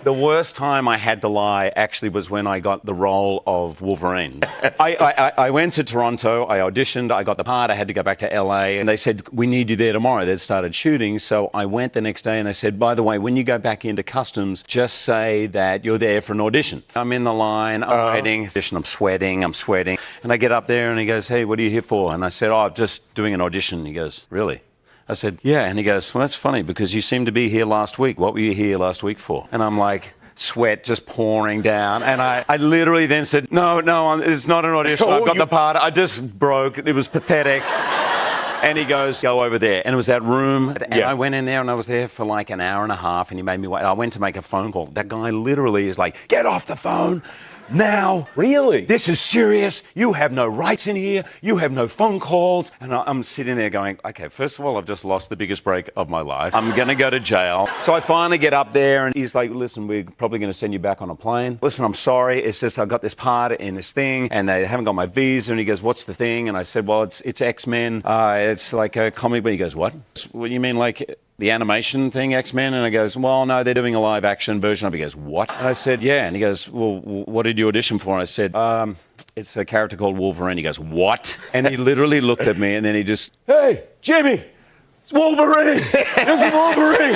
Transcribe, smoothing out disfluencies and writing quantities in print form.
The worst time I had to lie actually was when I got the role of Wolverine. I went to Toronto, I auditioned, I got the part, I had to go back to LA, and they said, we need you there tomorrow. They'd started shooting, so I went the next day and they said, by the way, when you go back into customs, just say that you're there for an audition. I'm in the line, I'm waiting, I'm sweating. And I get up there and he goes, hey, what are you here for? And I said, I'm just doing an audition. He goes, really? I said, yeah. And he goes, well, that's funny because you seemed to be here last week. What were you here last week for? And I'm like, sweat just pouring down. And I literally then said, no, it's not an audition. I've got the part. I just broke. It was pathetic. And he goes, go over there. And it was that room. And I went in there and I was there for like an hour and a half and he made me wait. I went to make a phone call. That guy literally is like, get off the phone now. Really? This is serious. You have no rights in here. You have no phone calls. And I'm sitting there going, okay, first of all, I've just lost the biggest break of my life. I'm going to go to jail. So I finally get up there and he's like, listen, we're probably going to send you back on a plane. Listen, I'm sorry. It's just I got this part in this thing and they haven't got my visa. And he goes, what's the thing? And I said, well, it's X-Men. It's like a comic book. He goes, what? What do you mean like the animation thing, X-Men? And I goes, well, no, they're doing a live action version of it. He goes, what? And I said, yeah. And he goes, well, what did you audition for? And I said, it's a character called Wolverine. He goes, what? And he literally looked at me and then he just, hey, Jimmy, it's Wolverine. It's Wolverine.